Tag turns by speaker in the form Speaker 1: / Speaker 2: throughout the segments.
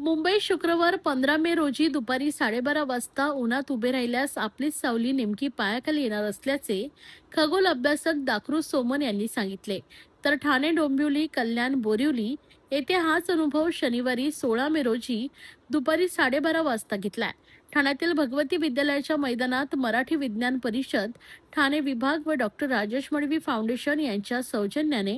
Speaker 1: मुंबई शुक्रवार 15 मे रोजी दुपारी 12:30 वाजता उन्हात उभे राहिल्यास आपलीच सावली नेमकी पायाखाली येणार असल्याचे खगोल अभ्यासक दाकृ सोमन यांनी सांगितले. तर ठाणे डोंबिवली कल्याण बोरिवली येथे हाच अनुभव शनिवारी 16 मे रोजी दुपारी 12:30 वाजता घेतलाय. ठाण्यातील भगवती विद्यालयाच्या मैदानात मराठी विज्ञान परिषद ठाणे विभाग व डॉक्टर राजेश मडवी फाउंडेशन यांच्या सौजन्याने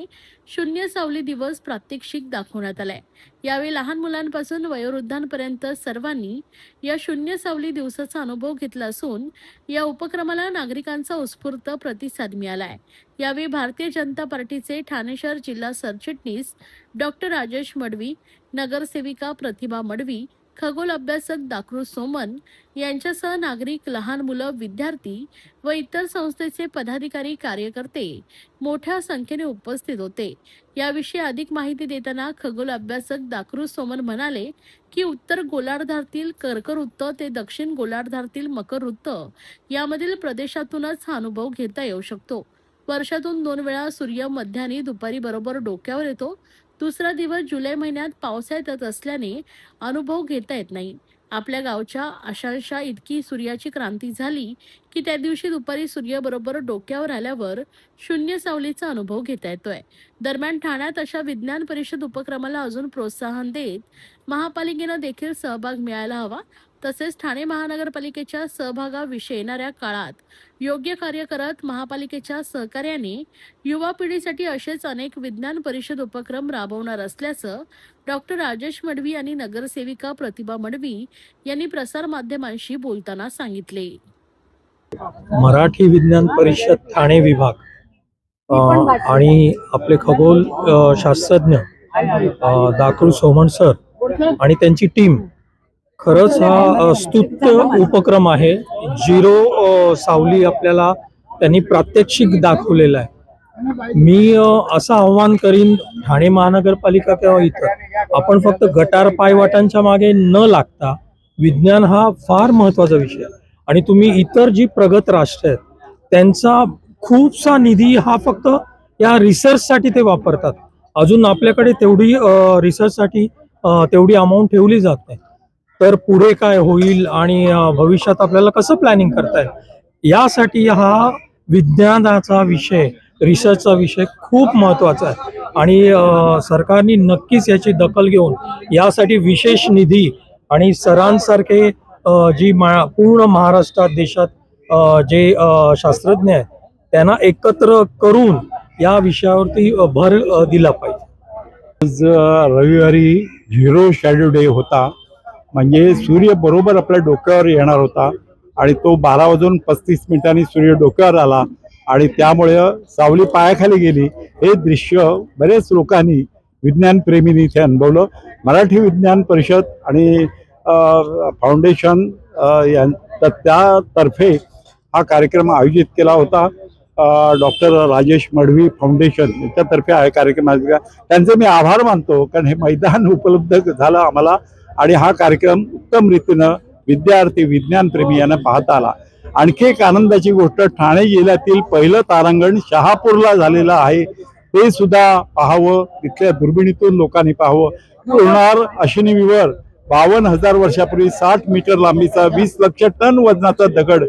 Speaker 1: शून्य सावली दिवस प्रात्यक्षिक दाखवण्यात आलाय. यावेळी लहान मुलांपासून वयोवृद्धांपर्यंत सर्वांनी या शून्य सावली दिवसाचा अनुभव घेतला असून या उपक्रमाला नागरिकांचा उत्स्फूर्त प्रतिसाद मिळाला आहे. यावेळी भारतीय जनता पार्टीचे ठाणे शहर जिल्हा सरचिटणीस डॉक्टर राजेश मडवी, नगरसेविका प्रतिभा मडवी, खगोल अभ्यासक दाकृ सोमन यांच्यासह नागरिक, लहान मुलं, विद्यार्थी व इतर संस्थेचे पदाधिकारी, कार्यकर्ते मोठ्या संख्येने उपस्थित होते. याविषयी अधिक माहिती देताना खगोल अभ्यासक दाकृ सोमन म्हणाले की उत्तर गोलार्धातील कर्कवृत्त ते दक्षिण गोलार्धातील मकर वृत्त यामधील प्रदेशातूनच हा अनुभव घेता येऊ शकतो. वर्षातून 2 वेळा सूर्य मध्यान्ही दुपारी बरोबर डोक्यावर येतो. दुसरा दिवस जुलै महिन्यात पावसाळ्यात येत असल्याने अनुभव घेता येत नाही. आपल्या गावच्या आशांशा इतकी सूर्याची क्रांती झाली की त्या दिवशी दुपारी सूर्य बरोबर डोक्यावर आल्यावर शून्य सावलीचा अनुभव घेता येतोय. दरम्यान ठाण्यात अशा विज्ञान परिषद उपक्रमाला अजून प्रोत्साहन देत महापालिकेनं देखील सहभाग मिळायला हवा. तसेच ठाणे महानगरपालिकेच्या सहभागाविषयी येणाऱ्या काळात योग्य कार्य करत महापालिकेच्या सहकार्याने युवा पिढीसाठी असेच अनेक विज्ञान परिषद उपक्रम राबवणार असल्याचं डॉक्टर राजेश मडवी आणि नगरसेविका प्रतिभा मडवी यांनी प्रसार माध्यमांशी बोलताना सांगितले.
Speaker 2: मराठी विज्ञान परिषद ठाणे विभाग आणि आपले खगोल शास्त्रज्ञ दाकृ सोमन सर आणि त्यांची टीम खरंच हा स्तुत्य उपक्रम आहे. झिरो सावली आपल्याला त्यांनी प्रात्यक्षिक दाखवलेला आहे. मी असं आव्हान करीन ठाणे महानगरपालिका किंवा इतर, आपण फक्त गटार पायवाटांच्या मागे न लागता विज्ञान हा फार महत्त्वाचा विषय आहे. आणि तुम्ही इतर जी प्रगत राष्ट्र आहेत त्यांचा खूपसा निधी हा फक्त या रिसर्चसाठी ते वापरतात. अजून आपल्याकडे तेवढी रिसर्चसाठी तेवढी अमाऊंट ठेवली जात नाही. तर पुढे काय होईल आणि भविष्यात आपल्याला कसं प्लॅनिंग करता येईल यासाठी हा विज्ञानाचा विषय, रिसर्चचा विषय खूप महत्त्वाचा आहे. आणि सरकारने नक्कीच याची दखल घेऊन यासाठी विशेष निधी आणि सरांसारखे जी पूर्ण महाराष्ट्रात देशात जे शास्त्रज्ञ आहेत त्यांना एकत्र करून या विषयावरती भर दिला पाहिजे.
Speaker 3: आज रविवारी झिरो शॅडो डे होता, म्हणजे सूर्य बरोबर आपल्या डोक्यावर येणार होता आणि तो 12:35 सूर्य डोक्यावर आला आणि त्यामुळे सावली पायाखाली गेली. हे दृश्य बरेच लोकांनी, विज्ञानप्रेमींनी इथे अनुभवलं. मराठी विज्ञान परिषद आणि फाउंडेशन त्यातर्फे हा कार्यक्रम आयोजित केला होता. डॉक्टर राजेश मडवी फाउंडेशन याच्यातर्फे हा कार्यक्रम आयोजित, त्यांचे मी आभार मानतो, कारण हे मैदान उपलब्ध झालं आम्हाला आणि हा कार्यक्रम उत्तम रीतीनं विद्यार्थी, विज्ञानप्रेमी यांना पाहता आला. आणखी एक आनंदाची गोष्ट, ठाणे जिल्ह्यातील पहिलं तारांगण शहापूरला झालेलं आहे. ते सुद्धा पाहावं, तिथल्या दुर्बिणीतून लोकांनी पाहावं. लोणार अश्विनी विवर 52,000 वर्षापूर्वी 60 मीटर लांबीचा 20 लाख टन वजनाचा दगड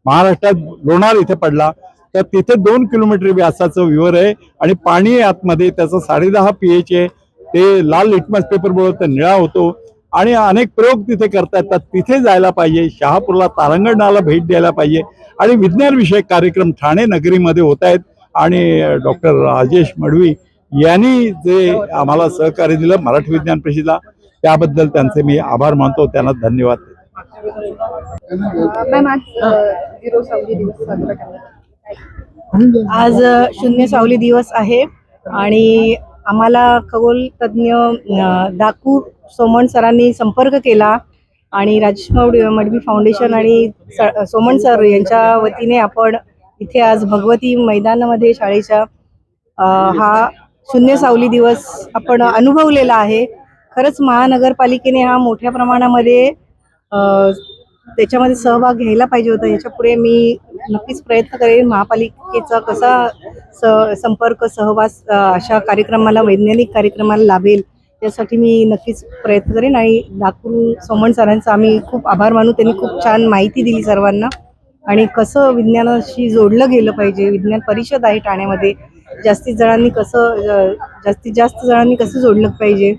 Speaker 3: महाराष्ट्रात लोणार इथे पडला. तर तिथे 2 किलोमीटर व्यासाचं विवर आहे आणि पाणी आतमध्ये, त्याचं 10.5 pH आहे. ते लाल लिटमस पेपर बरोबर निळा होतो आणि अनेक प्रयोग तिथे करता येतात. तिथे जायला पाहिजे, शहापूरला तारांगणाला भेट द्यायला पाहिजे. आणि विज्ञान विषयक कार्यक्रम ठाणे नगरीमध्ये होत आहेत आणि डॉक्टर राजेश मडवी यांनी जे आम्हाला सहकार्य दिलं मराठी विज्ञान परिषदेला, त्याबद्दल त्यांचे मी आभार मानतो, त्यांना धन्यवाद.
Speaker 4: आज शून्य सावली दिवस आहे आणि आम्हाला खगोल तज्ज्ञ दाकृ सोमन सरांनी संपर्क केला आणि राजेश मडवी फाउंडेशन आणि सोमन सर यांच्या वतीने आपण इथे आज भगवती मैदानामध्ये शाळेच्या हा शून्य सावली दिवस आपण अनुभवलेला आहे. खरंच महानगरपालिकेने हा मोठ्या प्रमाणामध्ये त्याच्यामध्ये सहभाग घ्यायला पाहिजे होता. याच्या पुढे मी नक्कीच प्रयत्न करेन महापालिकेचा कसा संपर्क, सहवास अशा कार्यक्रमाला, वैज्ञानिक कार्यक्रमाला लाभेल त्यासाठी मी नक्कीच प्रयत्न करेन आणि दाकू सोमण सरांचा आम्ही खूप आभार मानू. त्यांनी खूप छान माहिती दिली सर्वांना आणि कसं विज्ञानाशी जोडलं गेलं पाहिजे. विज्ञान परिषद आहे ठाण्यामध्ये, जास्तीत जास्त जणांनी कसं जोडलं पाहिजे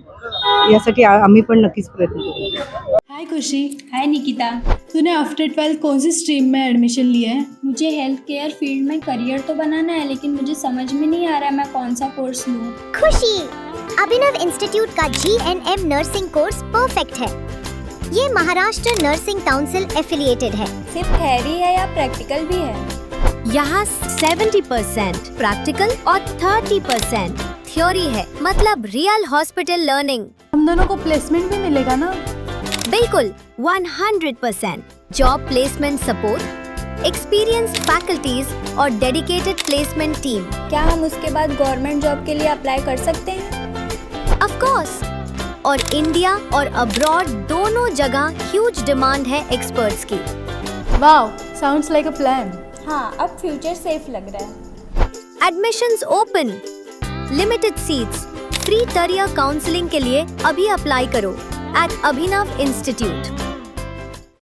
Speaker 4: यासाठी आम्ही पण नक्कीच प्रयत्न करू.
Speaker 5: हाय खुशी,
Speaker 6: हाय निकिता,
Speaker 5: तूने आफ्टर 12 कौन सी स्ट्रीम में एडमिशन लिया है?
Speaker 6: मुझे हेल्थ केयर फील्ड में करियर तो बनाना है, लेकिन मुझे समझ में नहीं आ रहा है मैं कौन सा कोर्स लूँ।
Speaker 7: खुशी, अभिनव इंस्टीट्यूट का GNM नर्सिंग कोर्स परफेक्ट है। ये महाराष्ट्र नर्सिंग काउंसिल एफिलिएटेड है।
Speaker 6: सिर्फ थ्योरी है या प्रैक्टिकल भी है?
Speaker 7: यहाँ 70% प्रैक्टिकल और 30% थ्योरी है, मतलब रियल हॉस्पिटल लर्निंग।
Speaker 5: हम दोनों को प्लेसमेंट भी मिलेगा ना?
Speaker 7: बिल्कुल 100% job placement support, experienced faculties और डेडिकेटेड प्लेसमेंट टीम।
Speaker 6: क्या हम उसके बाद गवर्नमेंट जॉब के लिए अप्लाई कर सकते हैं?
Speaker 7: ऑफ कोर्स, और इंडिया और अब्रॉड दोनों जगह ह्यूज डिमांड है एक्सपर्ट्स की।
Speaker 5: Wow, sounds like a plan.
Speaker 6: हाँ, अब फ्यूचर सेफ लग रहा है।
Speaker 7: Admissions open, limited seats, free career counselling के लिए अभी अप्लाई करो at Abhinav Institute।